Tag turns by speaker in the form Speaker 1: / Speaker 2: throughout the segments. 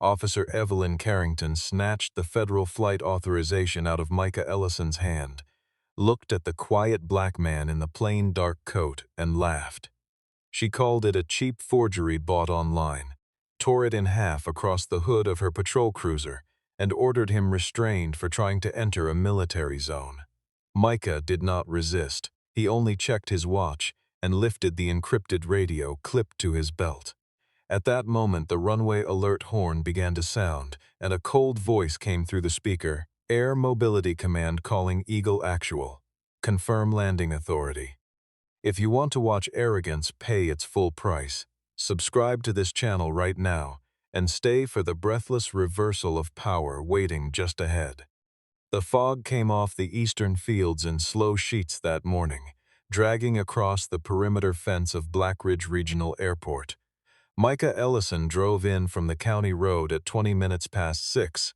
Speaker 1: Officer Evelyn Carrington snatched the federal flight authorization out of Micah Ellison's hand, looked at the quiet black man in the plain dark coat, and laughed. She called it a cheap forgery bought online, tore it in half across the hood of her patrol cruiser, and ordered him restrained for trying to enter a military zone. Micah did not resist. He only checked his watch and lifted the encrypted radio clipped to his belt. At that moment, the runway alert horn began to sound, and a cold voice came through the speaker. Air Mobility Command calling Eagle Actual. Confirm landing authority. If you want to watch arrogance pay its full price, subscribe to this channel right now and stay for the breathless reversal of power waiting just ahead. The fog came off the eastern fields in slow sheets that morning, dragging across the perimeter fence of Black Ridge Regional Airport. Micah Ellison drove in from the county road at 20 minutes past 6,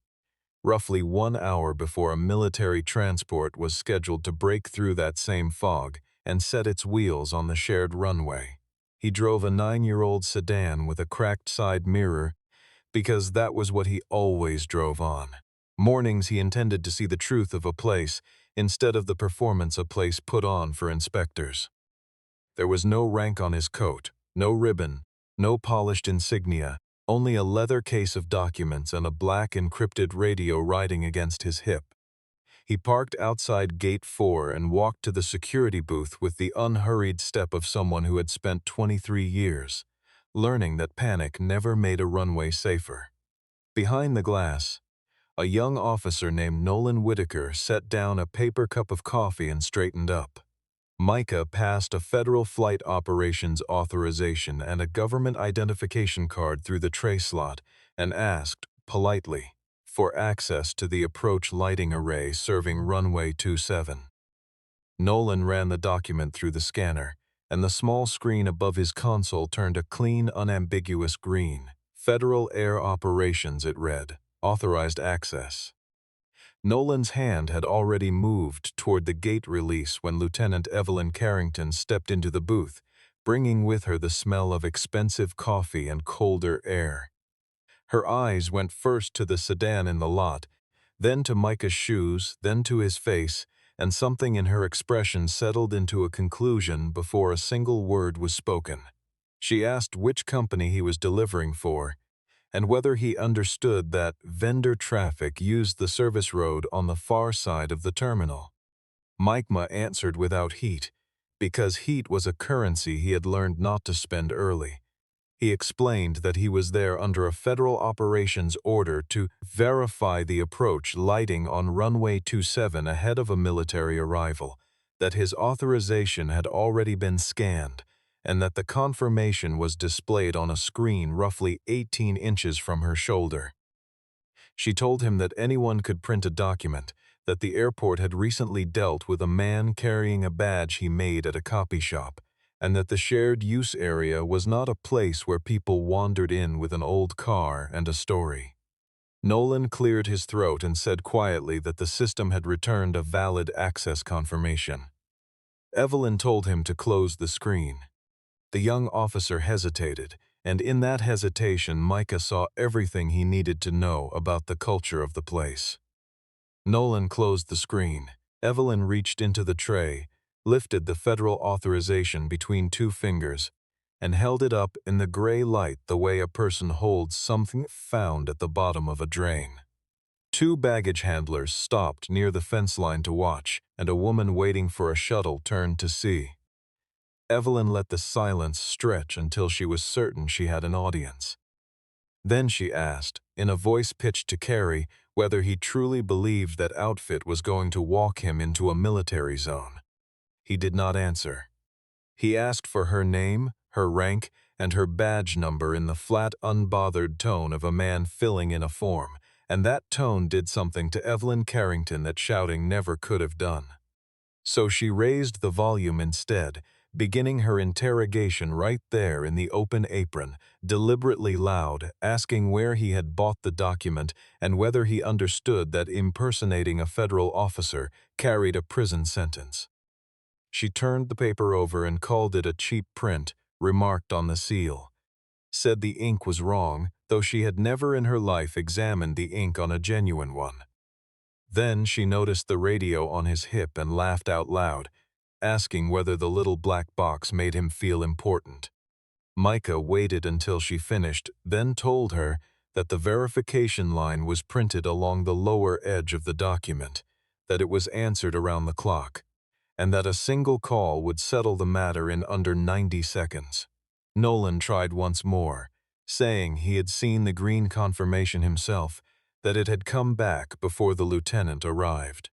Speaker 1: roughly 1 hour before a military transport was scheduled to break through that same fog and set its wheels on the shared runway. He drove a 9-year-old sedan with a cracked side mirror because that was what he always drove on. Mornings he intended to see the truth of a place instead of the performance a place put on for inspectors. There was no rank on his coat, no ribbon, no polished insignia, only a leather case of documents and a black encrypted radio riding against his hip. He parked outside Gate 4 and walked to the security booth with the unhurried step of someone who had spent 23 years, learning that panic never made a runway safer. Behind the glass, a young officer named Nolan Whitaker set down a paper cup of coffee and straightened up. Micah passed a federal flight operations authorization and a government identification card through the tray slot and asked, politely, for access to the approach lighting array serving runway 27. Nolan ran the document through the scanner, and the small screen above his console turned a clean, unambiguous green. Federal Air Operations, it read. Authorized access. Nolan's hand had already moved toward the gate release when Lieutenant Evelyn Carrington stepped into the booth, bringing with her the smell of expensive coffee and colder air. Her eyes went first to the sedan in the lot, then to Micah's shoes, then to his face, and something in her expression settled into a conclusion before a single word was spoken. She asked which company he was delivering for, and whether he understood that vendor traffic used the service road on the far side of the terminal. Micah answered without heat, because heat was a currency he had learned not to spend early. He explained that he was there under a federal operations order to verify the approach lighting on runway 27 ahead of a military arrival, that his authorization had already been scanned, and that the confirmation was displayed on a screen roughly 18 inches from her shoulder. She told him that anyone could print a document, that the airport had recently dealt with a man carrying a badge he made at a copy shop, and that the shared use area was not a place where people wandered in with an old car and a story. Nolan cleared his throat and said quietly that the system had returned a valid access confirmation. Evelyn told him to close the screen. The young officer hesitated, and in that hesitation Micah saw everything he needed to know about the culture of the place. Nolan closed the screen. Evelyn reached into the tray, lifted the federal authorization between 2 fingers, and held it up in the gray light the way a person holds something found at the bottom of a drain. 2 baggage handlers stopped near the fence line to watch, and a woman waiting for a shuttle turned to see. Evelyn let the silence stretch until she was certain she had an audience. Then she asked, in a voice pitched to Carrie, whether he truly believed that outfit was going to walk him into a military zone. He did not answer. He asked for her name, her rank, and her badge number in the flat, unbothered tone of a man filling in a form, and that tone did something to Evelyn Carrington that shouting never could have done. So she raised the volume instead, beginning her interrogation right there in the open apron, deliberately loud, asking where he had bought the document and whether he understood that impersonating a federal officer carried a prison sentence. She turned the paper over and called it a cheap print, remarked on the seal, said the ink was wrong, though she had never in her life examined the ink on a genuine one. Then she noticed the radio on his hip and laughed out loud, asking whether the little black box made him feel important. Micah waited until she finished, then told her that the verification line was printed along the lower edge of the document, that it was answered around the clock, and that a single call would settle the matter in under 90 seconds. Nolan tried once more, saying he had seen the green confirmation himself, that it had come back before the lieutenant arrived.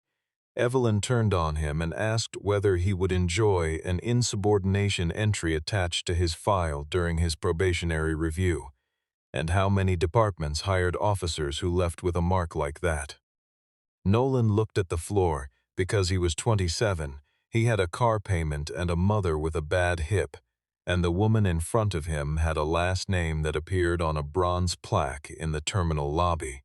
Speaker 1: Evelyn turned on him and asked whether he would enjoy an insubordination entry attached to his file during his probationary review, and how many departments hired officers who left with a mark like that. Nolan looked at the floor. Because he was 27, he had a car payment and a mother with a bad hip, and the woman in front of him had a last name that appeared on a bronze plaque in the terminal lobby.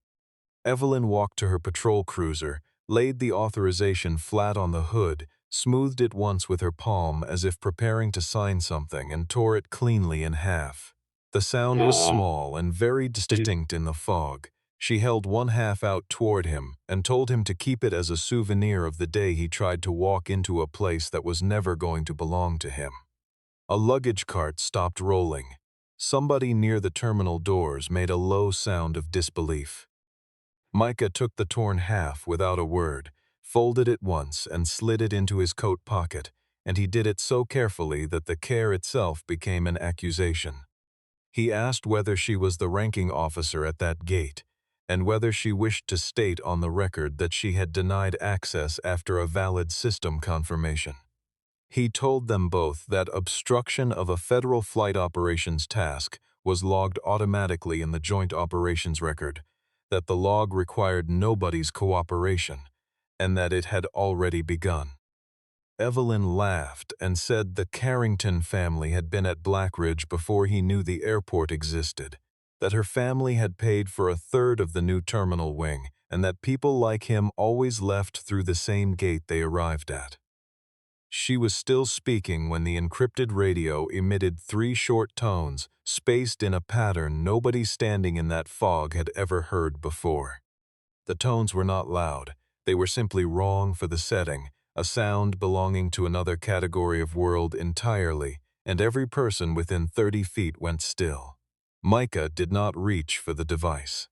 Speaker 1: Evelyn walked to her patrol cruiser, laid the authorization flat on the hood, smoothed it once with her palm as if preparing to sign something, and tore it cleanly in half. The sound was small and very distinct in the fog. She held one half out toward him and told him to keep it as a souvenir of the day he tried to walk into a place that was never going to belong to him. A luggage cart stopped rolling. Somebody near the terminal doors made a low sound of disbelief. Micah took the torn half without a word, folded it once and slid it into his coat pocket, and he did it so carefully that the care itself became an accusation. He asked whether she was the ranking officer at that gate, and whether she wished to state on the record that she had denied access after a valid system confirmation. He told them both that obstruction of a federal flight operations task was logged automatically in the Joint Operations Record, that the log required nobody's cooperation, and that it had already begun. Evelyn laughed and said the Carrington family had been at Blackridge before he knew the airport existed, that her family had paid for a third of the new terminal wing, and that people like him always left through the same gate they arrived at. She was still speaking when the encrypted radio emitted 3 short tones, spaced in a pattern nobody standing in that fog had ever heard before. The tones were not loud. They were simply wrong for the setting, a sound belonging to another category of world entirely, and every person within 30 feet went still. Micah did not reach for the device.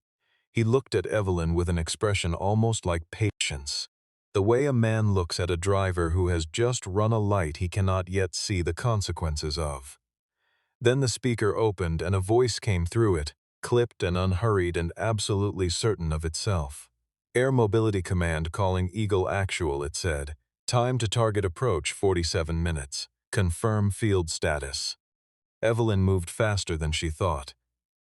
Speaker 1: He looked at Evelyn with an expression almost like patience, the way a man looks at a driver who has just run a light he cannot yet see the consequences of. Then the speaker opened and a voice came through it, clipped and unhurried and absolutely certain of itself. Air Mobility Command calling Eagle Actual, it said. Time to target approach 47 minutes. Confirm field status. Evelyn moved faster than she thought.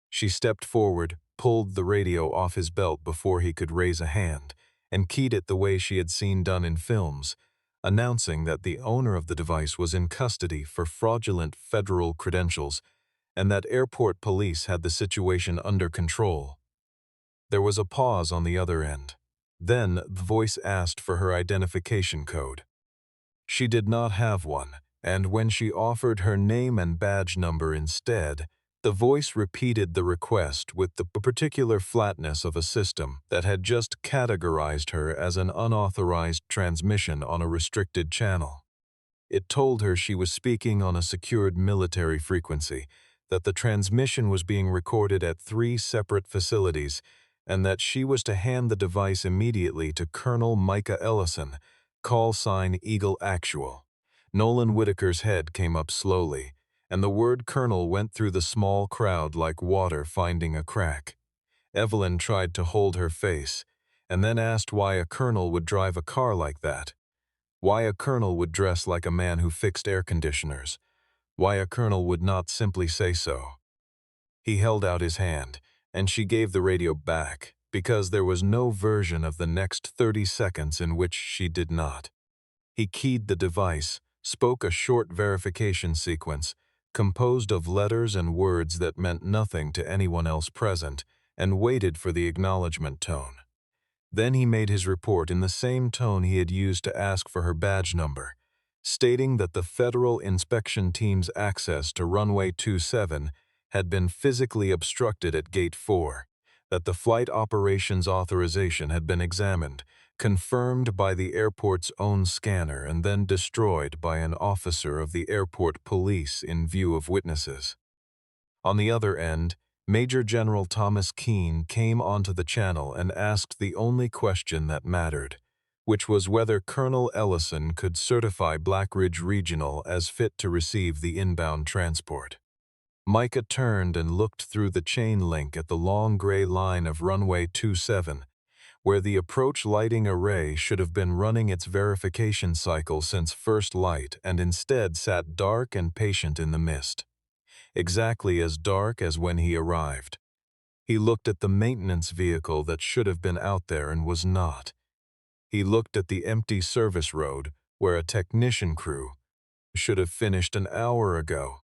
Speaker 1: She stepped forward, pulled the radio off his belt before he could raise a hand, and keyed it the way she had seen done in films, announcing that the owner of the device was in custody for fraudulent federal credentials and that airport police had the situation under control. There was a pause on the other end. Then the voice asked for her identification code. She did not have one, and when she offered her name and badge number instead, the voice repeated the request with the particular flatness of a system that had just categorized her as an unauthorized transmission on a restricted channel. It told her she was speaking on a secured military frequency, that the transmission was being recorded at 3 separate facilities, and that she was to hand the device immediately to Colonel Micah Ellison, call sign Eagle Actual. Nolan Whitaker's head came up slowly, and the word colonel went through the small crowd like water finding a crack. Evelyn tried to hold her face, and then asked why a colonel would drive a car like that. Why a colonel would dress like a man who fixed air conditioners. Why a colonel would not simply say so. He held out his hand, and she gave the radio back, because there was no version of the next 30 seconds in which she did not. He keyed the device, spoke a short verification sequence, composed of letters and words that meant nothing to anyone else present, and waited for the acknowledgement tone. Then he made his report in the same tone he had used to ask for her badge number, stating that the Federal Inspection Team's access to runway 27 had been physically obstructed at Gate 4, that the flight operations authorization had been examined, confirmed by the airport's own scanner, and then destroyed by an officer of the airport police in view of witnesses. On the other end, Major General Thomas Keene came onto the channel and asked the only question that mattered, which was whether Colonel Ellison could certify Black Ridge Regional as fit to receive the inbound transport. Micah turned and looked through the chain link at the long gray line of runway 27, where the approach lighting array should have been running its verification cycle since first light and instead sat dark and patient in the mist. Exactly as dark as when he arrived. He looked at the maintenance vehicle that should have been out there and was not. He looked at the empty service road where a technician crew should have finished an hour ago.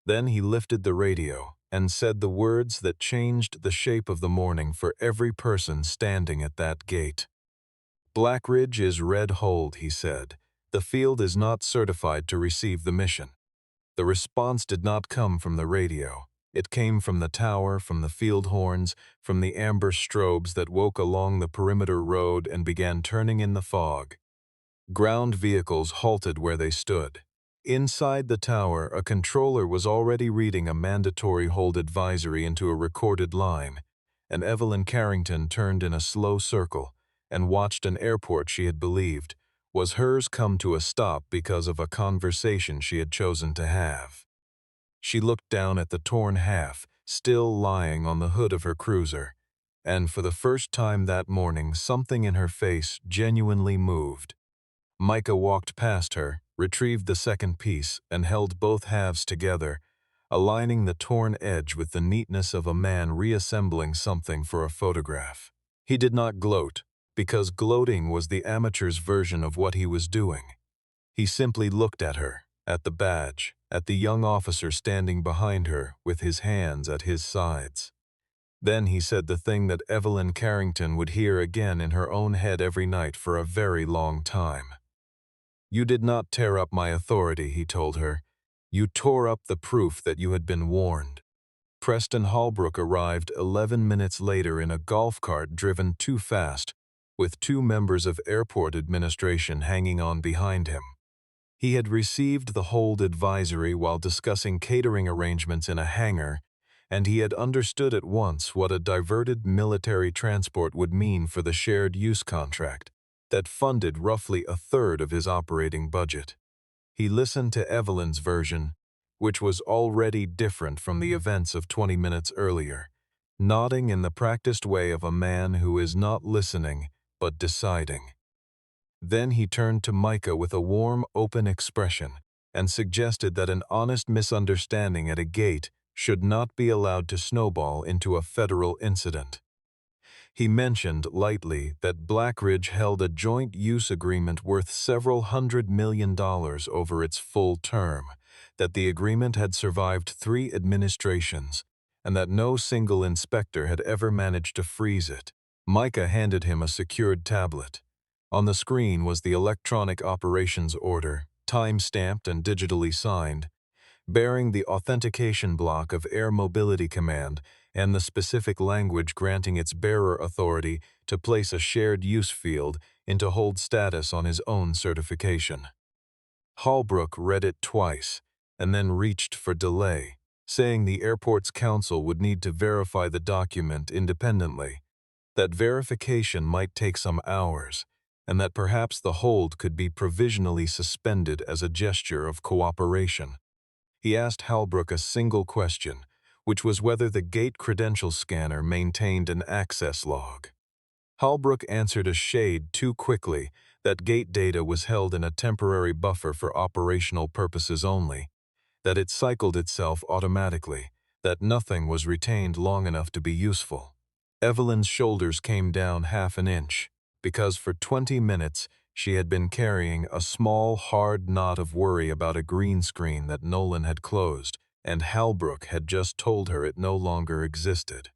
Speaker 1: Then he lifted the radio and said the words that changed the shape of the morning for every person standing at that gate. "Black Ridge is red hold," he said. "The field is not certified to receive the mission." The response did not come from the radio. It came from the tower, from the field horns, from the amber strobes that woke along the perimeter road and began turning in the fog. Ground vehicles halted where they stood. Inside the tower, a controller was already reading a mandatory hold advisory into a recorded line, and Evelyn Carrington turned in a slow circle and watched an airport she had believed was hers come to a stop because of a conversation she had chosen to have. She looked down at the torn half, still lying on the hood of her cruiser, and for the first time that morning something in her face genuinely moved. Micah walked past her, retrieved the second piece, and held both halves together, aligning the torn edge with the neatness of a man reassembling something for a photograph. He did not gloat, because gloating was the amateur's version of what he was doing. He simply looked at her, at the badge, at the young officer standing behind her with his hands at his sides. Then he said the thing that Evelyn Carrington would hear again in her own head every night for a very long time. "You did not tear up my authority," he told her. "You tore up the proof that you had been warned." Preston Holbrook arrived 11 minutes later in a golf cart driven too fast, with 2 members of airport administration hanging on behind him. He had received the hold advisory while discussing catering arrangements in a hangar, and he had understood at once what a diverted military transport would mean for the shared use contract that funded roughly a third of his operating budget. He listened to Evelyn's version, which was already different from the events of 20 minutes earlier, nodding in the practiced way of a man who is not listening but deciding. Then he turned to Micah with a warm, open expression and suggested that an honest misunderstanding at a gate should not be allowed to snowball into a federal incident. He mentioned lightly that Black Ridge held a joint use agreement worth several $100 million over its full term, that the agreement had survived 3 administrations, and that no single inspector had ever managed to freeze it. Micah handed him a secured tablet. On the screen was the electronic operations order, time-stamped and digitally signed, bearing the authentication block of Air Mobility Command and the specific language granting its bearer authority to place a shared use field into hold status on his own certification. Holbrook read it twice and then reached for delay, saying the airport's counsel would need to verify the document independently, that verification might take some hours, and that perhaps the hold could be provisionally suspended as a gesture of cooperation. He asked Holbrook a single question, which was whether the gate credential scanner maintained an access log. Holbrook answered a shade too quickly that gate data was held in a temporary buffer for operational purposes only, that it cycled itself automatically, that nothing was retained long enough to be useful. Evelyn's shoulders came down half an inch, because for 20 minutes she had been carrying a small, hard knot of worry about a green screen that Nolan had closed, and Holbrook had just told her it no longer existed.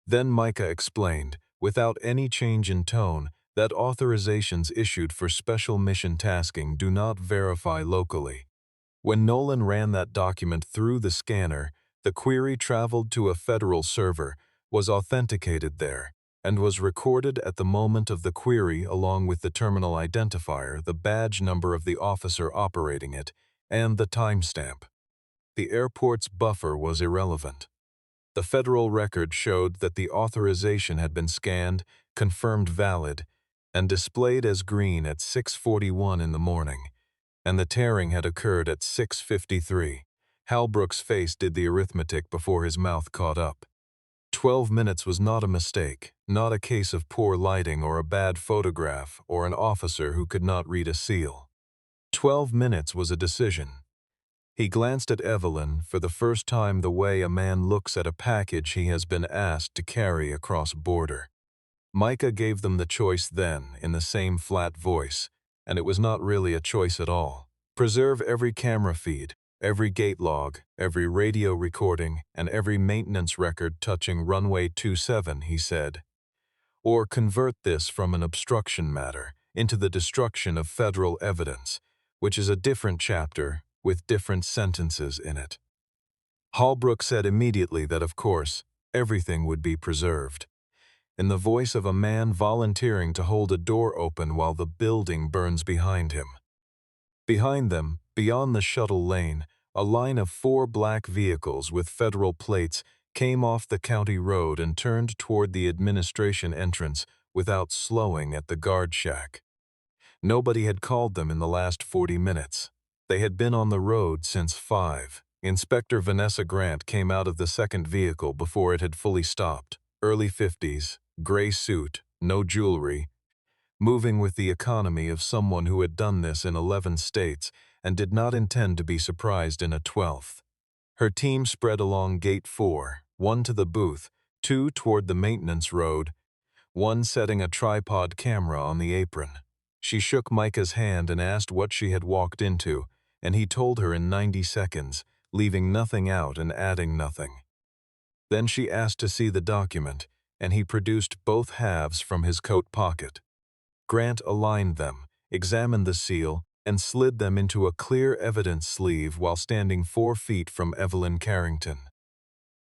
Speaker 1: Then Micah explained, without any change in tone, that authorizations issued for special mission tasking do not verify locally. When Nolan ran that document through the scanner, The query traveled to a federal server, was authenticated there, and was recorded at the moment of the query along with the terminal identifier, the badge number of the officer operating it, and the timestamp. The airport's buffer was irrelevant. The federal record showed that the authorization had been scanned, confirmed valid, and displayed as green at 6:41 in the morning, and the tearing had occurred at 6:53. Halbrook's face did the arithmetic before his mouth caught up. 12 minutes was not a mistake, not a case of poor lighting or a bad photograph or an officer who could not read a seal. 12 minutes was a decision. He glanced at Evelyn for the first time the way a man looks at a package he has been asked to carry across border. Micah gave them the choice then in the same flat voice, and it was not really a choice at all. Preserve every camera feed, every gate log, every radio recording, and every maintenance record touching runway 27, he said. Or convert this from an obstruction matter into the destruction of federal evidence, which is a different chapter with different sentences in it. Holbrook said immediately that, of course, everything would be preserved. In the voice of a man volunteering to hold a door open while the building burns behind him. Behind them, beyond the shuttle lane, a line of 4 black vehicles with federal plates came off the county road and turned toward the administration entrance without slowing at the guard shack. Nobody had called them in the last 40 minutes. They had been on the road since 5. Inspector Vanessa Grant came out of the second vehicle before it had fully stopped. Early 50s, gray suit, no jewelry, moving with the economy of someone who had done this in 11 states and did not intend to be surprised in a 12th. Her team spread along Gate 4, 1 to the booth, 2 toward the maintenance road, 1 setting a tripod camera on the apron. She shook Micah's hand and asked what she had walked into, and he told her in 90 seconds, leaving nothing out and adding nothing. Then she asked to see the document, and he produced both halves from his coat pocket. Grant aligned them, examined the seal, and slid them into a clear evidence sleeve while standing 4 feet from Evelyn Carrington.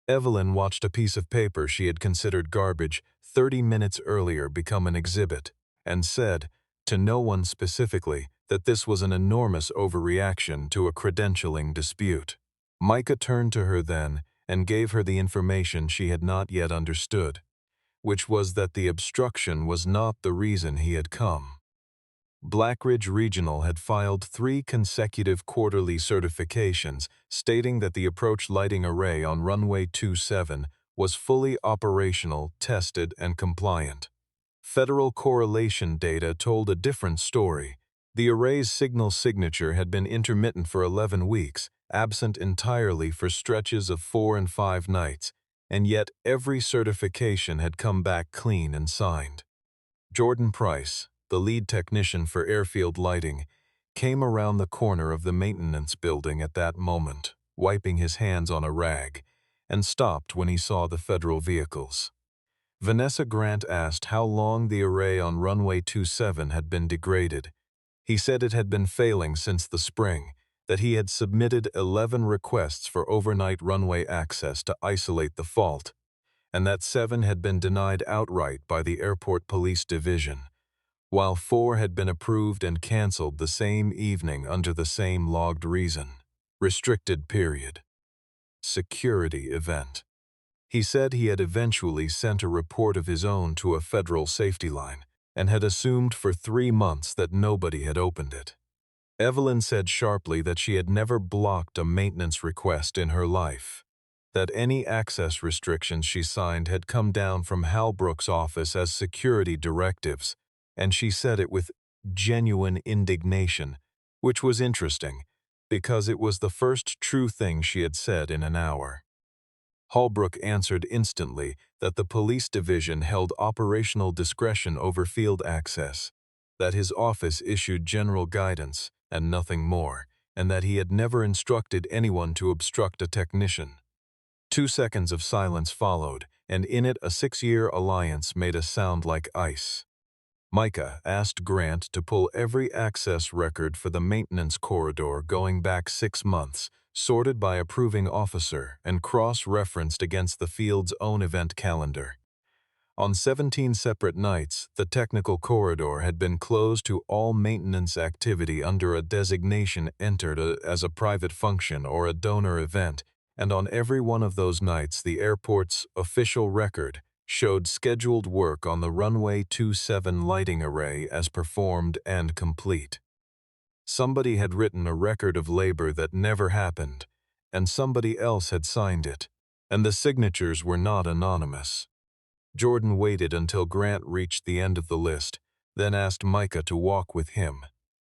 Speaker 1: Evelyn watched a piece of paper she had considered garbage 30 minutes earlier become an exhibit, and said, to no one specifically, that this was an enormous overreaction to a credentialing dispute. Micah turned to her then and gave her the information she had not yet understood, which was that the obstruction was not the reason he had come. Blackridge Regional had filed 3 consecutive quarterly certifications stating that the approach lighting array on runway 27 was fully operational, tested, and compliant. Federal correlation data told a different story. The array's signal signature had been intermittent for 11 weeks, absent entirely for stretches of 4 and 5 nights, and yet every certification had come back clean and signed. Jordan Price, the lead technician for airfield lighting, came around the corner of the maintenance building at that moment, wiping his hands on a rag, and stopped when he saw the federal vehicles. Vanessa Grant asked how long the array on runway 27 had been degraded. He said it had been failing since the spring, that he had submitted 11 requests for overnight runway access to isolate the fault, and that 7 had been denied outright by the Airport Police Division, while 4 had been approved and canceled the same evening under the same logged reason. Restricted period. Security event. He said he had eventually sent a report of his own to a federal safety line and had assumed for 3 months that nobody had opened it. Evelyn said sharply that she had never blocked a maintenance request in her life, that any access restrictions she signed had come down from Halbrook's office as security directives, and she said it with genuine indignation, which was interesting, because it was the first true thing she had said in an hour. Holbrook answered instantly that the police division held operational discretion over field access, that his office issued general guidance and nothing more, and that he had never instructed anyone to obstruct a technician. 2 seconds of silence followed, and in it a 6-year alliance made a sound like ice. Micah asked Grant to pull every access record for the maintenance corridor going back 6 months sorted by approving officer and cross-referenced against the field's own event calendar. On 17 separate nights, the technical corridor had been closed to all maintenance activity under a designation entered as a private function or a donor event, and on every one of those nights the airport's official record showed scheduled work on the runway 27 lighting array as performed and complete. Somebody had written a record of labor that never happened, and somebody else had signed it, and the signatures were not anonymous. Jordan waited until Grant reached the end of the list, then asked Micah to walk with him.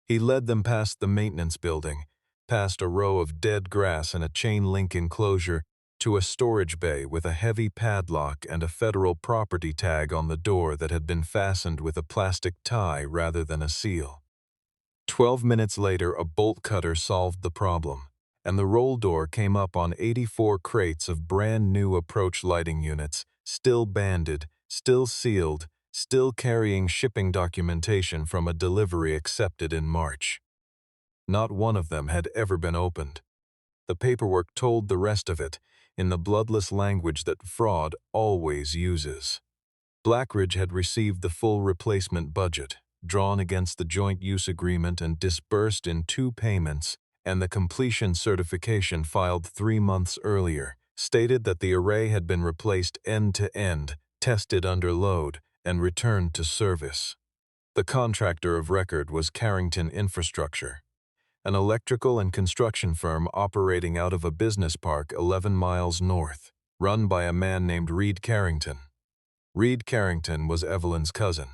Speaker 1: He led them past the maintenance building, past a row of dead grass and a chain-link enclosure, to a storage bay with a heavy padlock and a federal property tag on the door that had been fastened with a plastic tie rather than a seal. 12 minutes later, a bolt cutter solved the problem, and the roll door came up on 84 crates of brand-new approach lighting units, still banded, still sealed, still carrying shipping documentation from a delivery accepted in March. Not one of them had ever been opened. The paperwork told the rest of it, in the bloodless language that fraud always uses. Blackridge had received the full replacement budget, drawn against the joint use agreement and disbursed in 2 payments, and the completion certification filed 3 months earlier stated that the array had been replaced end-to-end, tested under load, and returned to service. The contractor of record was Carrington Infrastructure, an electrical and construction firm operating out of a business park 11 miles north, run by a man named Reed Carrington. Reed Carrington was Evelyn's cousin.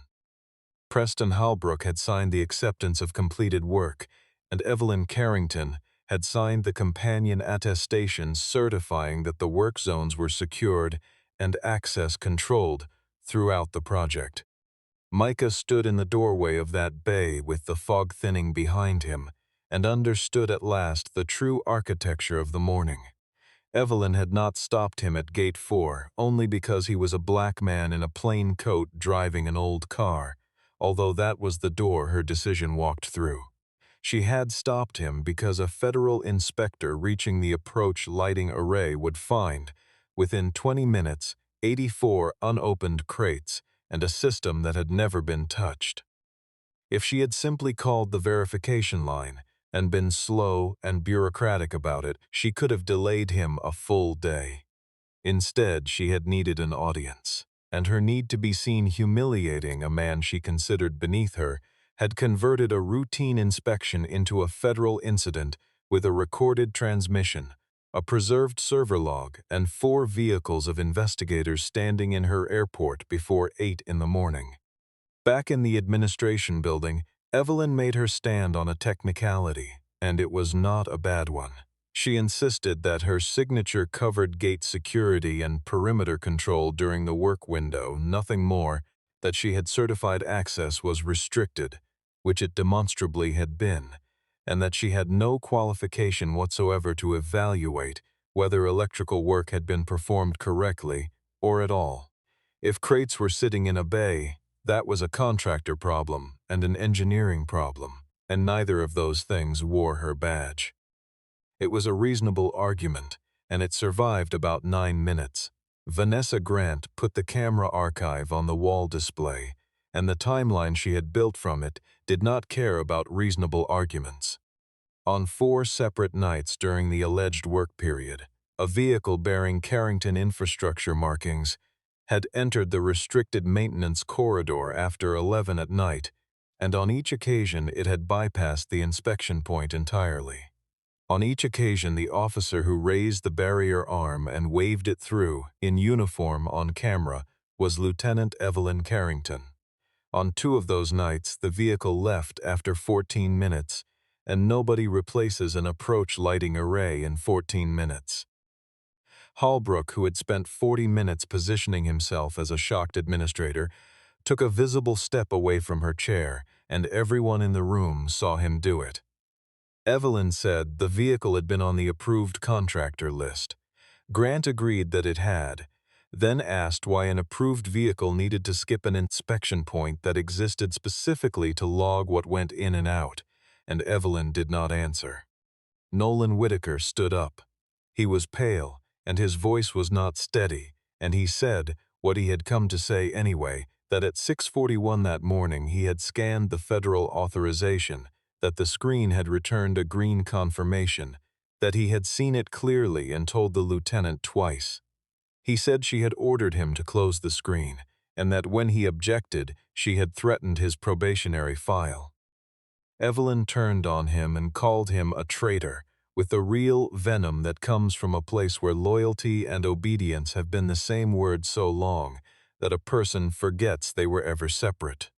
Speaker 1: Preston Halbrook had signed the acceptance of completed work, and Evelyn Carrington had signed the companion attestation certifying that the work zones were secured and access controlled throughout the project. Micah stood in the doorway of that bay with the fog thinning behind him, and understood at last the true architecture of the morning. Evelyn had not stopped him at Gate 4 only because he was a black man in a plain coat driving an old car, although that was the door her decision walked through. She had stopped him because a federal inspector reaching the approach lighting array would find, within 20 minutes, 84 unopened crates and a system that had never been touched. If she had simply called the verification line and been slow and bureaucratic about it, she could have delayed him a full day. Instead, she had needed an audience, and her need to be seen humiliating a man she considered beneath her had converted a routine inspection into a federal incident with a recorded transmission, a preserved server log, and 4 vehicles of investigators standing in her airport before 8 in the morning. Back in the administration building, Evelyn made her stand on a technicality, and it was not a bad one. She insisted that her signature covered gate security and perimeter control during the work window, nothing more, that she had certified access was restricted, which it demonstrably had been, and that she had no qualification whatsoever to evaluate whether electrical work had been performed correctly or at all. If crates were sitting in a bay, that was a contractor problem and an engineering problem, and neither of those things wore her badge. It was a reasonable argument, and it survived about 9 minutes. Vanessa Grant put the camera archive on the wall display, and the timeline she had built from it did not care about reasonable arguments. On 4 separate nights during the alleged work period, a vehicle bearing Carrington Infrastructure markings had entered the restricted maintenance corridor after 11 at night, and on each occasion it had bypassed the inspection point entirely. On each occasion the officer who raised the barrier arm and waved it through, in uniform on camera, was Lieutenant Evelyn Carrington. On 2 of those nights the vehicle left after 14 minutes, and nobody replaces an approach lighting array in 14 minutes. Halbrook, who had spent 40 minutes positioning himself as a shocked administrator, took a visible step away from her chair, and everyone in the room saw him do it. Evelyn said the vehicle had been on the approved contractor list. Grant agreed that it had, then asked why an approved vehicle needed to skip an inspection point that existed specifically to log what went in and out, and Evelyn did not answer. Nolan Whitaker stood up. He was pale, and his voice was not steady, and he said, what he had come to say anyway, that at 6:41 that morning he had scanned the federal authorization, that the screen had returned a green confirmation, that he had seen it clearly and told the lieutenant twice. He said she had ordered him to close the screen, and that when he objected, she had threatened his probationary file. Evelyn turned on him and called him a traitor, with the real venom that comes from a place where loyalty and obedience have been the same word so long that a person forgets they were ever separate.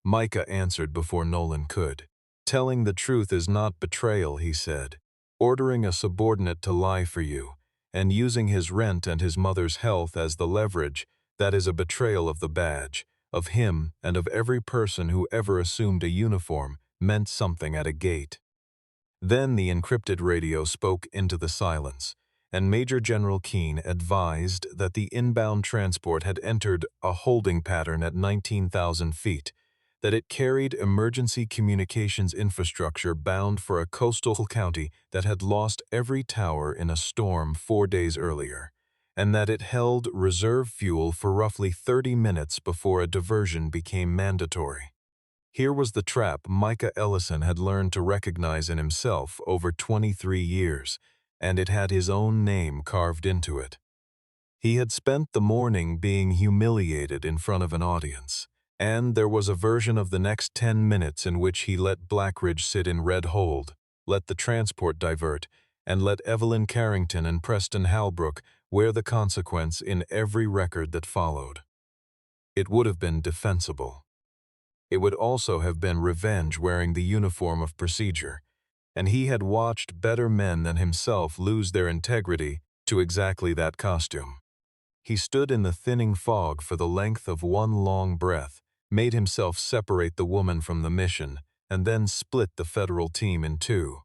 Speaker 1: Micah answered before Nolan could. Telling the truth is not betrayal, he said. Ordering a subordinate to lie for you, and using his rent and his mother's health as the leverage, that is a betrayal of the badge, of him and of every person who ever assumed a uniform, meant something at a gate. Then the encrypted radio spoke into the silence, and Major General Keene advised that the inbound transport had entered a holding pattern at 19,000 feet, that it carried emergency communications infrastructure bound for a coastal county that had lost every tower in a storm 4 days earlier, and that it held reserve fuel for roughly 30 minutes before a diversion became mandatory. Here was the trap Micah Ellison had learned to recognize in himself over 23 years, and it had his own name carved into it. He had spent the morning being humiliated in front of an audience, and there was a version of the next 10 minutes in which he let Blackridge sit in red hold, let the transport divert, and let Evelyn Carrington and Preston Halbrook wear the consequence in every record that followed. It would have been defensible. It would also have been revenge wearing the uniform of procedure, and he had watched better men than himself lose their integrity to exactly that costume. He stood in the thinning fog for the length of one long breath, made himself separate the woman from the mission, and then split the federal team in two.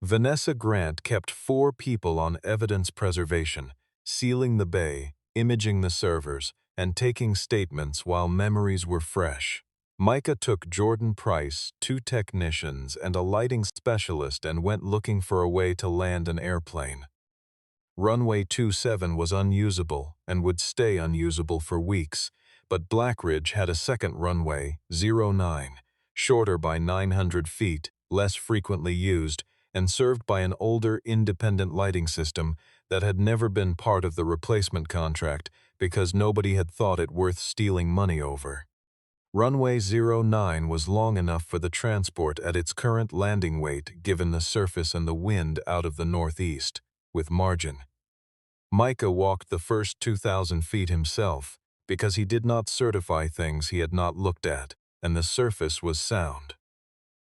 Speaker 1: Vanessa Grant kept 4 people on evidence preservation, sealing the bay, imaging the servers, and taking statements while memories were fresh. Micah took Jordan Price, 2 technicians, and a lighting specialist and went looking for a way to land an airplane. Runway 27 was unusable and would stay unusable for weeks, but Blackridge had a second runway, 09, shorter by 900 feet, less frequently used, and served by an older independent lighting system that had never been part of the replacement contract because nobody had thought it worth stealing money over. Runway 09 was long enough for the transport at its current landing weight given the surface and the wind out of the northeast, with margin. Micah walked the first 2,000 feet himself because he did not certify things he had not looked at, and the surface was sound.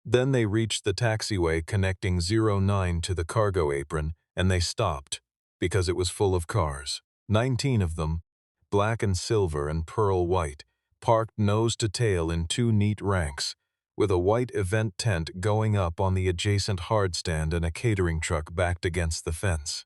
Speaker 1: Then they reached the taxiway connecting 09 to the cargo apron, and they stopped because it was full of cars, 19 of them, black and silver and pearl white, parked nose to tail in 2 neat ranks, with a white event tent going up on the adjacent hardstand and a catering truck backed against the fence.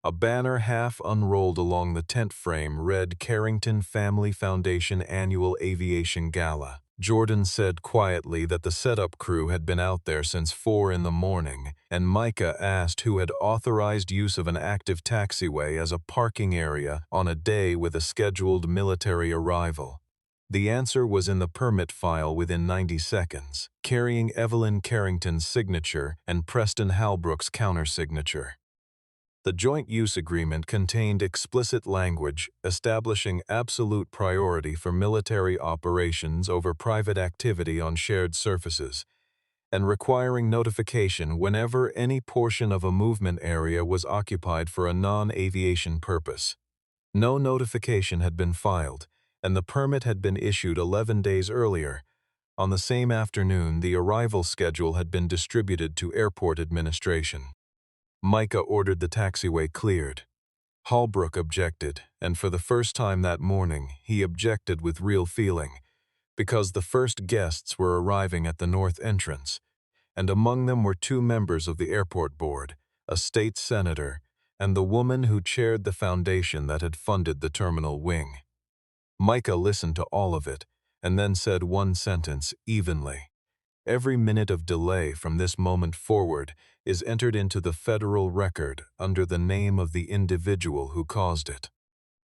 Speaker 1: A banner half unrolled along the tent frame read Carrington Family Foundation Annual Aviation Gala. Jordan said quietly that the setup crew had been out there since 4 in the morning, and Micah asked who had authorized use of an active taxiway as a parking area on a day with a scheduled military arrival. The answer was in the permit file within 90 seconds, carrying Evelyn Carrington's signature and Preston Halbrook's countersignature. The joint use agreement contained explicit language establishing absolute priority for military operations over private activity on shared surfaces, and requiring notification whenever any portion of a movement area was occupied for a non-aviation purpose. No notification had been filed, and the permit had been issued 11 days earlier. On the same afternoon, the arrival schedule had been distributed to airport administration. Micah ordered the taxiway cleared. Halbrook objected, and for the first time that morning, he objected with real feeling, because the first guests were arriving at the north entrance, and among them were 2 members of the airport board, a state senator, and the woman who chaired the foundation that had funded the terminal wing. Micah listened to all of it, and then said one sentence evenly. Every minute of delay from this moment forward is entered into the federal record under the name of the individual who caused it.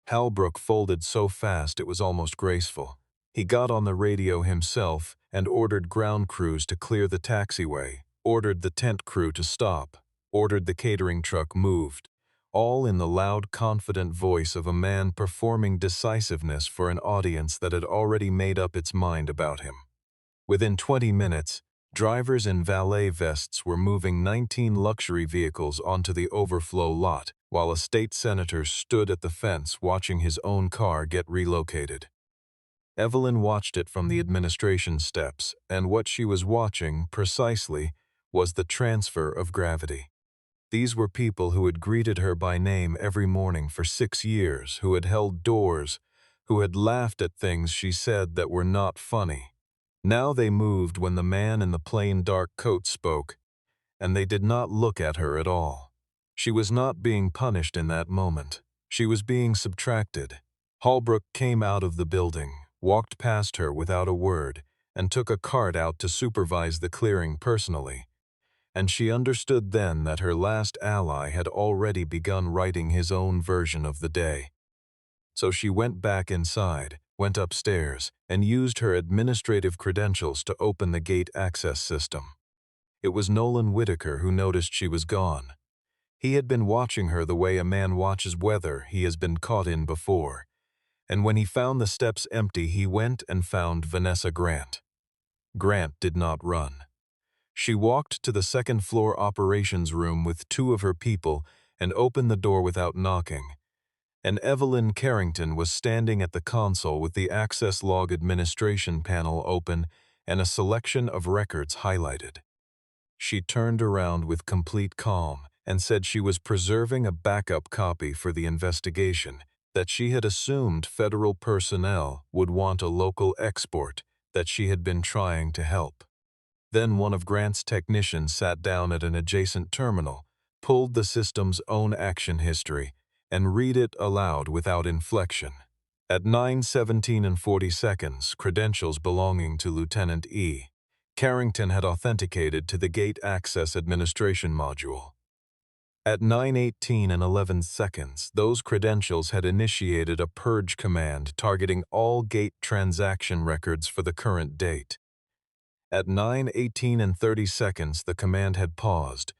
Speaker 1: Halbrook folded so fast it was almost graceful. He got on the radio himself and ordered ground crews to clear the taxiway, ordered the tent crew to stop, ordered the catering truck moved, all in the loud, confident voice of a man performing decisiveness for an audience that had already made up its mind about him. Within 20 minutes, drivers in valet vests were moving 19 luxury vehicles onto the overflow lot, while a state senator stood at the fence watching his own car get relocated. Evelyn watched it from the administration steps, and what she was watching, precisely, was the transfer of gravity. These were people who had greeted her by name every morning for 6 years, who had held doors, who had laughed at things she said that were not funny. Now they moved when the man in the plain dark coat spoke, and they did not look at her at all. She was not being punished in that moment. She was being subtracted. Holbrook came out of the building, walked past her without a word, and took a cart out to supervise the clearing personally. And she understood then that her last ally had already begun writing his own version of the day. So she went back inside, went upstairs, and used her administrative credentials to open the gate access system. It was Nolan Whitaker who noticed she was gone. He had been watching her the way a man watches weather he has been caught in before, and when he found the steps empty, he went and found Vanessa Grant. Grant did not run. She walked to the second-floor operations room with 2 of her people and opened the door without knocking. And Evelyn Carrington was standing at the console with the access log administration panel open and a selection of records highlighted. She turned around with complete calm and said she was preserving a backup copy for the investigation, that she had assumed federal personnel would want a local export that she had been trying to help. Then one of Grant's technicians sat down at an adjacent terminal, pulled the system's own action history, and read it aloud without inflection. At 9:17:40, credentials belonging to Lieutenant E. Carrington had authenticated to the Gate Access Administration module. At 9:18:11, those credentials had initiated a purge command targeting all gate transaction records for the current date. At 9:18:30, the command had paused,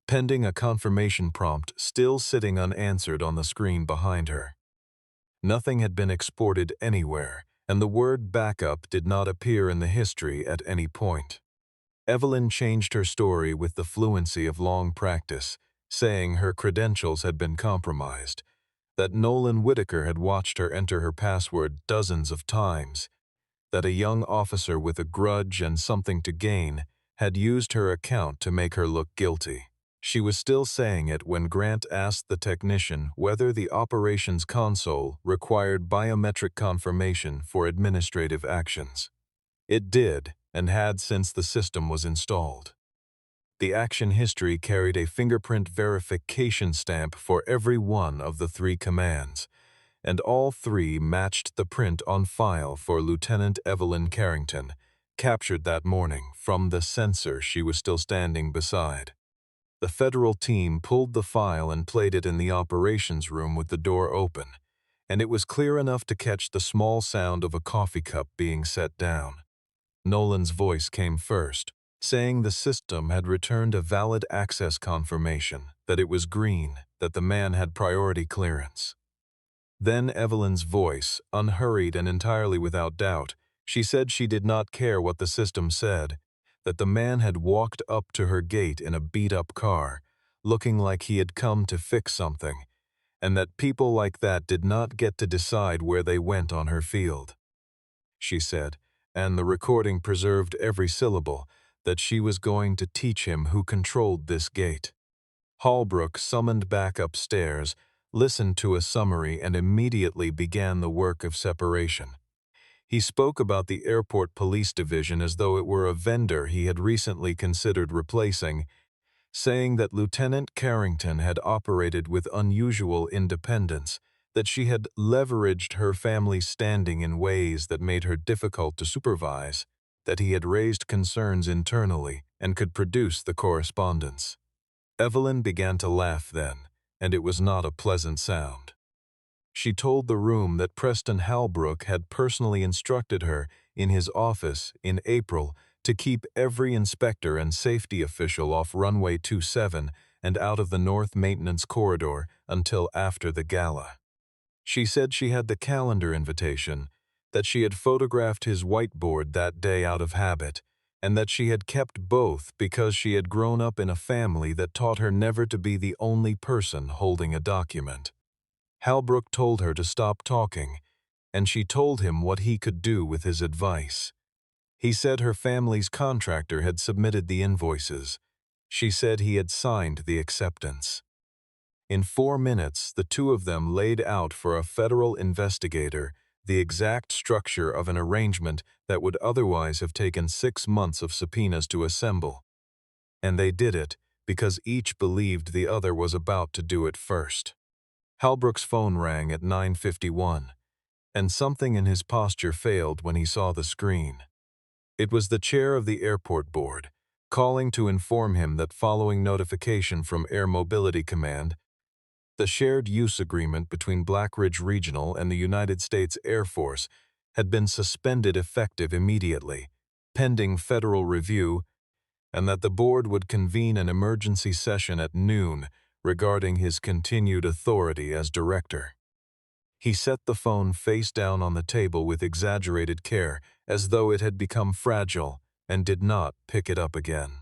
Speaker 1: pending a confirmation prompt still sitting unanswered on the screen behind her. Nothing had been exported anywhere, and the word backup did not appear in the history at any point. Evelyn changed her story with the fluency of long practice, saying her credentials had been compromised, that Nolan Whitaker had watched her enter her password dozens of times, that a young officer with a grudge and something to gain had used her account to make her look guilty. She was still saying it when Grant asked the technician whether the operations console required biometric confirmation for administrative actions. It did, and had since the system was installed. The action history carried a fingerprint verification stamp for every one of the 3 commands, and all 3 matched the print on file for Lieutenant Evelyn Carrington, captured that morning from the sensor she was still standing beside. The federal team pulled the file and played it in the operations room with the door open, and it was clear enough to catch the small sound of a coffee cup being set down. Nolan's voice came first, saying the system had returned a valid access confirmation, that it was green, that the man had priority clearance. Then Evelyn's voice, unhurried and entirely without doubt, she said she did not care what the system said, that the man had walked up to her gate in a beat-up car, looking like he had come to fix something, and that people like that did not get to decide where they went on her field. She said, and the recording preserved every syllable, that she was going to teach him who controlled this gate. Holbrook, summoned back upstairs, listened to a summary and immediately began the work of separation. He spoke about the airport police division as though it were a vendor he had recently considered replacing, saying that Lieutenant Carrington had operated with unusual independence, that she had leveraged her family's standing in ways that made her difficult to supervise, that he had raised concerns internally and could produce the correspondence. Evelyn began to laugh then, and it was not a pleasant sound. She told the room that Preston Halbrook had personally instructed her in his office in April to keep every inspector and safety official off runway 27 and out of the North Maintenance Corridor until after the gala. She said she had the calendar invitation, that she had photographed his whiteboard that day out of habit, and that she had kept both because she had grown up in a family that taught her never to be the only person holding a document. Halbrook told her to stop talking, and she told him what he could do with his advice. He said her family's contractor had submitted the invoices. She said he had signed the acceptance. In 4 minutes, the two of them laid out for a federal investigator the exact structure of an arrangement that would otherwise have taken 6 months of subpoenas to assemble. And they did it because each believed the other was about to do it first. Halbrook's phone rang at 9:51, and something in his posture failed when he saw the screen. It was the chair of the airport board, calling to inform him that following notification from Air Mobility Command, the shared use agreement between Black Ridge Regional and the United States Air Force had been suspended effective immediately, pending federal review, and that the board would convene an emergency session at noon regarding his continued authority as director. He set the phone face down on the table with exaggerated care, as though it had become fragile, and did not pick it up again.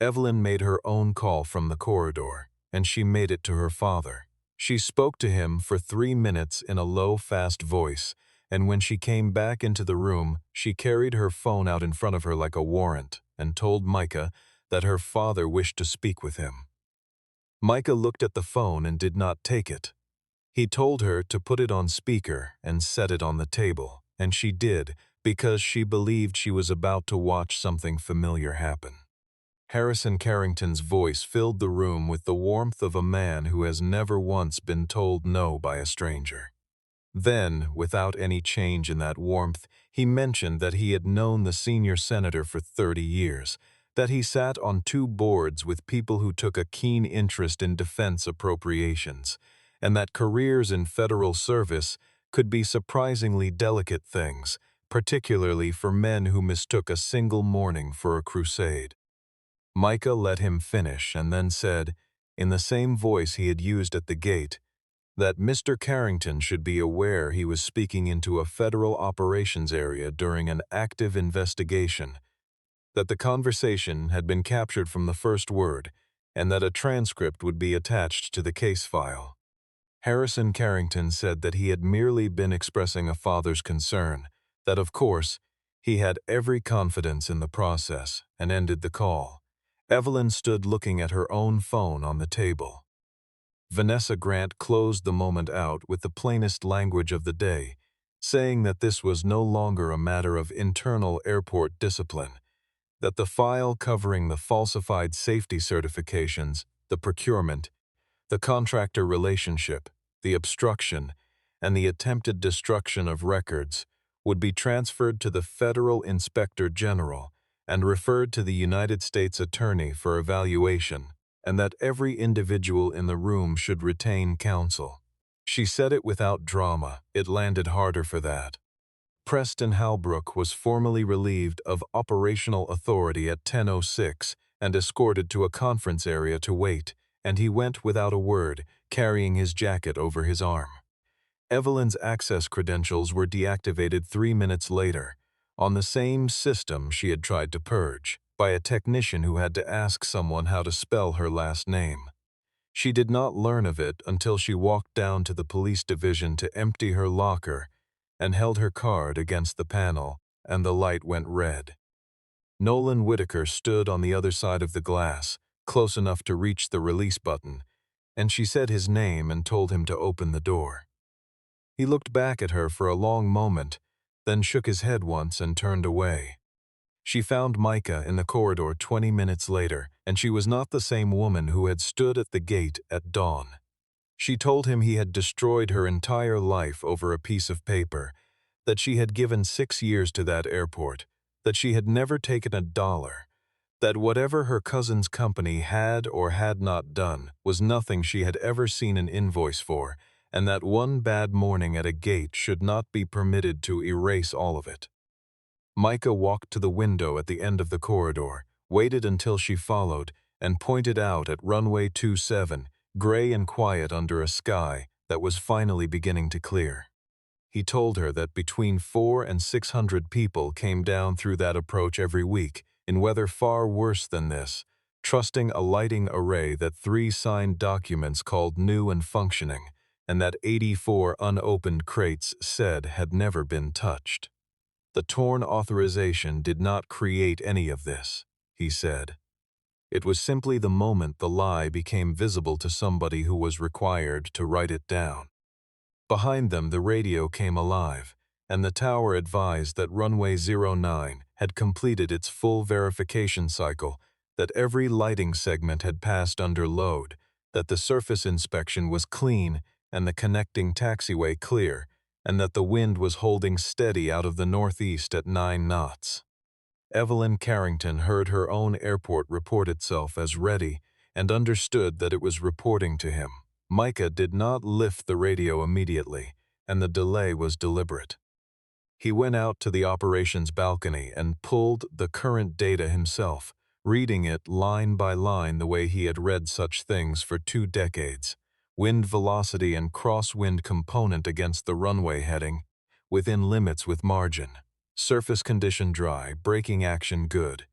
Speaker 1: Evelyn made her own call from the corridor, and she made it to her father. She spoke to him for 3 minutes in a low, fast voice, and when she came back into the room, she carried her phone out in front of her like a warrant and told Micah that her father wished to speak with him. Micah looked at the phone and did not take it. He told her to put it on speaker and set it on the table, and she did because she believed she was about to watch something familiar happen. Harrison Carrington's voice filled the room with the warmth of a man who has never once been told no by a stranger. Then, without any change in that warmth, he mentioned that he had known the senior senator for 30 years, that he sat on 2 boards with people who took a keen interest in defense appropriations, and that careers in federal service could be surprisingly delicate things, particularly for men who mistook a single morning for a crusade. Micah let him finish and then said, in the same voice he had used at the gate, that Mr. Carrington should be aware he was speaking into a federal operations area during an active investigation, that the conversation had been captured from the first word, and that a transcript would be attached to the case file. Harrison Carrington said that he had merely been expressing a father's concern, that of course, he had every confidence in the process, and ended the call. Evelyn stood looking at her own phone on the table. Vanessa Grant closed the moment out with the plainest language of the day, saying that this was no longer a matter of internal airport discipline, that the file covering the falsified safety certifications, the procurement, the contractor relationship, the obstruction, and the attempted destruction of records would be transferred to the Federal Inspector General and referred to the United States Attorney for evaluation, and that every individual in the room should retain counsel. She said it without drama. It landed harder for that. Preston Halbrook was formally relieved of operational authority at 10:06 and escorted to a conference area to wait, and he went without a word, carrying his jacket over his arm. Evelyn's access credentials were deactivated 3 minutes later, on the same system she had tried to purge, by a technician who had to ask someone how to spell her last name. She did not learn of it until she walked down to the police division to empty her locker and held her card against the panel, and the light went red. Nolan Whitaker stood on the other side of the glass, close enough to reach the release button, and she said his name and told him to open the door. He looked back at her for a long moment, then shook his head once and turned away. She found Micah in the corridor 20 minutes later, and she was not the same woman who had stood at the gate at dawn. She told him he had destroyed her entire life over a piece of paper, that she had given 6 years to that airport, that she had never taken a dollar, that whatever her cousin's company had or had not done was nothing she had ever seen an invoice for, and that one bad morning at a gate should not be permitted to erase all of it. Micah walked to the window at the end of the corridor, waited until she followed, and pointed out at runway 27, gray and quiet under a sky that was finally beginning to clear. He told her that between 400 and 600 people came down through that approach every week, in weather far worse than this, trusting a lighting array that 3 signed documents called new and functioning, and that 84 unopened crates said had never been touched. The torn authorization did not create any of this, he said. It was simply the moment the lie became visible to somebody who was required to write it down. Behind them, the radio came alive, and the tower advised that runway 09 had completed its full verification cycle, that every lighting segment had passed under load, that the surface inspection was clean and the connecting taxiway clear, and that the wind was holding steady out of the northeast at 9 knots. Evelyn Carrington heard her own airport report itself as ready and understood that it was reporting to him. Micah did not lift the radio immediately, and the delay was deliberate. He went out to the operations balcony and pulled the current data himself, reading it line by line the way he had read such things for 2 decades. Wind velocity and crosswind component against the runway heading, within limits with margin. Surface condition dry, braking action good.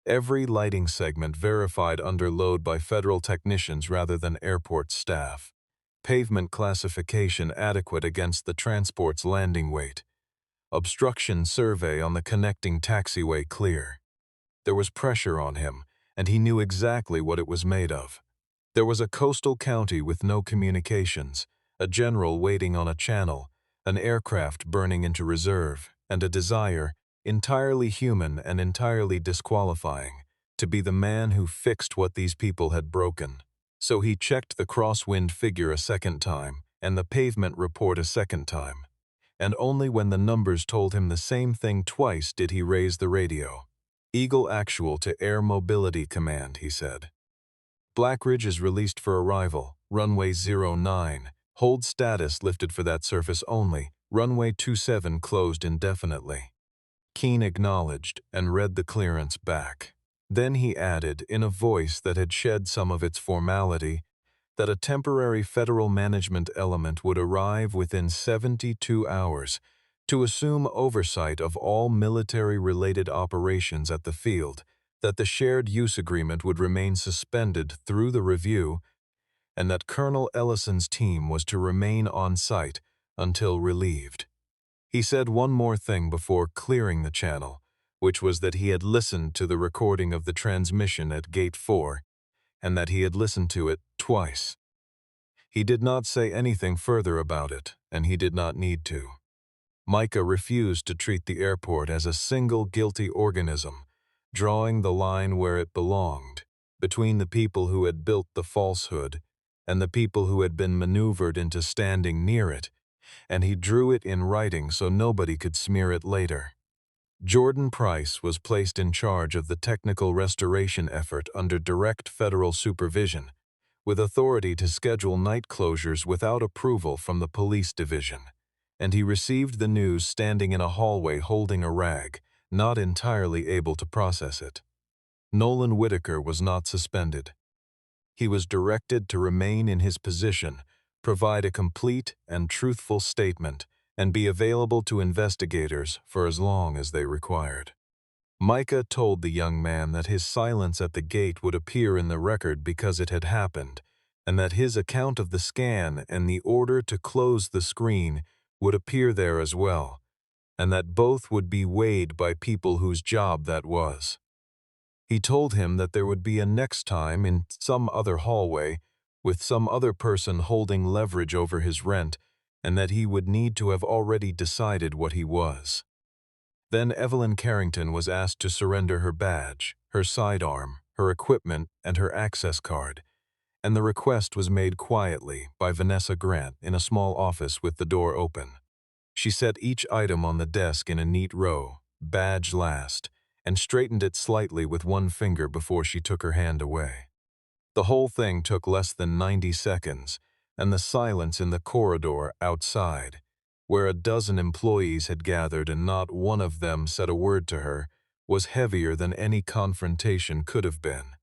Speaker 1: Every lighting segment verified under load by federal technicians rather than airport staff. Pavement classification adequate against the transport's landing weight. Obstruction survey on the connecting taxiway clear. There was pressure on him, and he knew exactly what it was made of. There was a coastal county with no communications, a general waiting on a channel, an aircraft burning into reserve, and a desire, entirely human and entirely disqualifying, to be the man who fixed what these people had broken. So he checked the crosswind figure a second time, and the pavement report a second time. And only when the numbers told him the same thing twice did he raise the radio. Eagle Actual to Air Mobility Command, he said. Blackridge is released for arrival, runway 09. Hold status lifted for that surface only, runway 27 closed indefinitely. Keene acknowledged and read the clearance back. Then he added, in a voice that had shed some of its formality, that a temporary federal management element would arrive within 72 hours to assume oversight of all military-related operations at the field, that the shared use agreement would remain suspended through the review, and that Colonel Ellison's team was to remain on site until relieved. He said one more thing before clearing the channel, which was that he had listened to the recording of the transmission at Gate 4, and that he had listened to it twice. He did not say anything further about it, and he did not need to. Micah refused to treat the airport as a single guilty organism, drawing the line where it belonged, between the people who had built the falsehood and the people who had been maneuvered into standing near it, and he drew it in writing so nobody could smear it later. Jordan Price was placed in charge of the technical restoration effort under direct federal supervision, with authority to schedule night closures without approval from the police division, and he received the news standing in a hallway holding a rag, not entirely able to process it. Nolan Whitaker was not suspended. He was directed to remain in his position, provide a complete and truthful statement, and be available to investigators for as long as they required. Micah told the young man that his silence at the gate would appear in the record because it had happened, and that his account of the scan and the order to close the screen would appear there as well, and that both would be weighed by people whose job that was. He told him that there would be a next time in some other hallway, with some other person holding leverage over his rent, and that he would need to have already decided what he was. Then Evelyn Carrington was asked to surrender her badge, her sidearm, her equipment, and her access card, and the request was made quietly by Vanessa Grant in a small office with the door open. She set each item on the desk in a neat row, badge last, and straightened it slightly with one finger before she took her hand away. The whole thing took less than 90 seconds, and the silence in the corridor outside, where a dozen employees had gathered and not one of them said a word to her, was heavier than any confrontation could have been.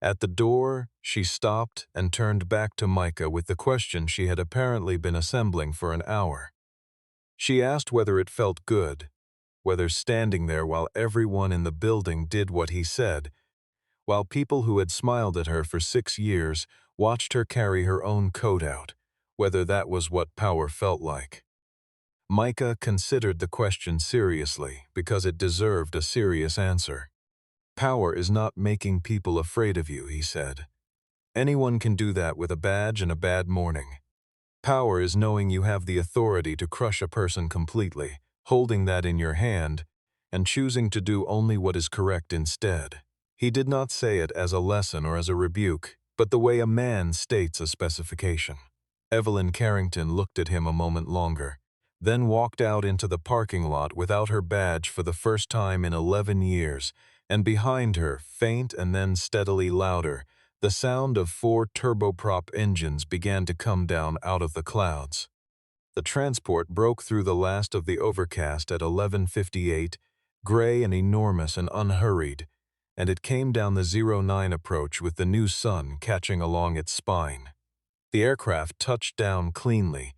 Speaker 1: At the door, she stopped and turned back to Micah with the question she had apparently been assembling for an hour. She asked whether it felt good, whether standing there while everyone in the building did what he said, while people who had smiled at her for 6 years watched her carry her own coat out, whether that was what power felt like. Micah considered the question seriously because it deserved a serious answer. Power is not making people afraid of you, he said. Anyone can do that with a badge and a bad morning. Power is knowing you have the authority to crush a person completely, holding that in your hand, and choosing to do only what is correct instead. He did not say it as a lesson or as a rebuke, but the way a man states a specification. Evelyn Carrington looked at him a moment longer, then walked out into the parking lot without her badge for the first time in 11 years, and behind her, faint and then steadily louder, the sound of 4 turboprop engines began to come down out of the clouds. The transport broke through the last of the overcast at 11:58, gray and enormous and unhurried, and it came down the 09 approach with the new sun catching along its spine. The aircraft touched down cleanly,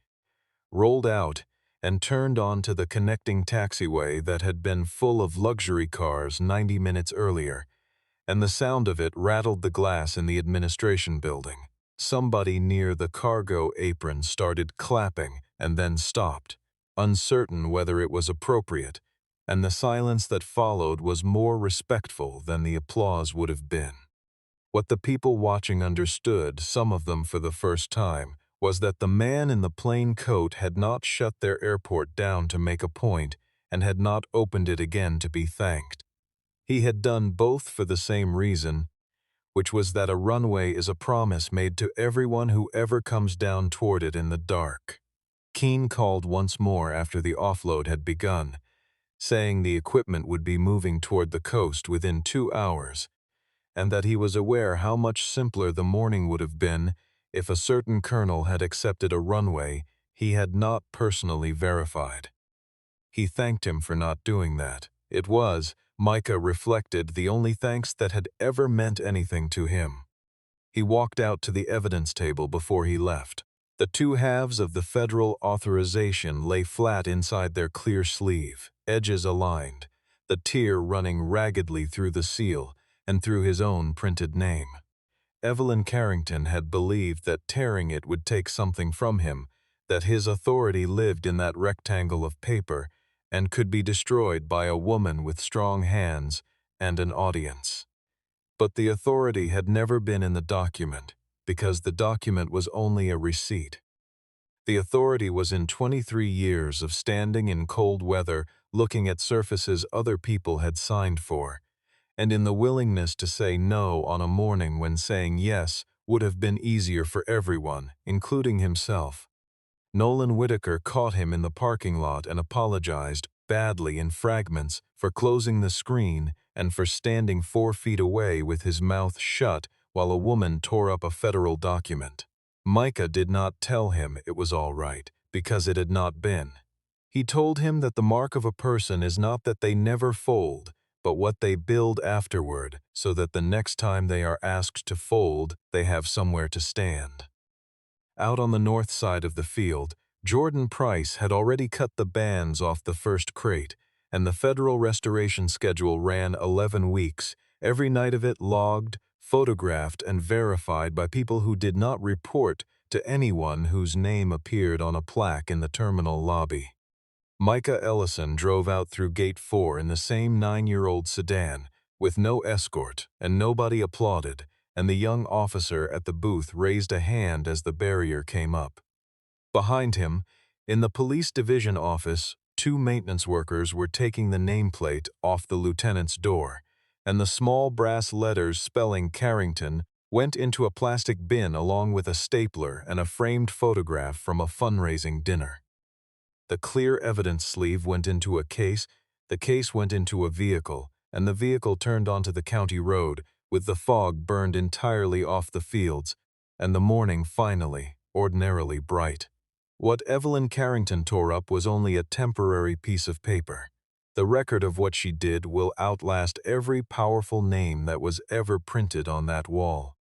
Speaker 1: rolled out, and turned onto the connecting taxiway that had been full of luxury cars 90 minutes earlier, and the sound of it rattled the glass in the administration building. Somebody near the cargo apron started clapping and then stopped, uncertain whether it was appropriate, and the silence that followed was more respectful than the applause would have been. What the people watching understood, some of them for the first time, was that the man in the plain coat had not shut their airport down to make a point and had not opened it again to be thanked. He had done both for the same reason, which was that a runway is a promise made to everyone who ever comes down toward it in the dark. Keene called once more after the offload had begun, saying the equipment would be moving toward the coast within 2 hours, and that he was aware how much simpler the morning would have been if a certain colonel had accepted a runway he had not personally verified. He thanked him for not doing that. It was, Micah reflected, the only thanks that had ever meant anything to him. He walked out to the evidence table before he left. The 2 halves of the federal authorization lay flat inside their clear sleeve, edges aligned, the tear running raggedly through the seal and through his own printed name. Evelyn Carrington had believed that tearing it would take something from him, that his authority lived in that rectangle of paper and could be destroyed by a woman with strong hands and an audience. But the authority had never been in the document, because the document was only a receipt. The authority was in 23 years of standing in cold weather looking at surfaces other people had signed for, and in the willingness to say no on a morning when saying yes would have been easier for everyone, including himself. Nolan Whitaker caught him in the parking lot and apologized, badly in fragments, for closing the screen and for standing 4 feet away with his mouth shut while a woman tore up a federal document. Micah did not tell him it was all right, because it had not been. He told him that the mark of a person is not that they never fold, but what they build afterward, so that the next time they are asked to fold, they have somewhere to stand. Out on the north side of the field, Jordan Price had already cut the bands off the first crate, and the federal restoration schedule ran 11 weeks, every night of it logged, photographed, and verified by people who did not report to anyone whose name appeared on a plaque in the terminal lobby. Micah Ellison drove out through Gate 4 in the same 9-year-old sedan, with no escort, and nobody applauded, and the young officer at the booth raised a hand as the barrier came up. Behind him, in the police division office, 2 maintenance workers were taking the nameplate off the lieutenant's door, and the small brass letters spelling Carrington went into a plastic bin along with a stapler and a framed photograph from a fundraising dinner. The clear evidence sleeve went into a case, the case went into a vehicle, and the vehicle turned onto the county road, with the fog burned entirely off the fields, and the morning finally, ordinarily bright. What Evelyn Carrington tore up was only a temporary piece of paper. The record of what she did will outlast every powerful name that was ever printed on that wall.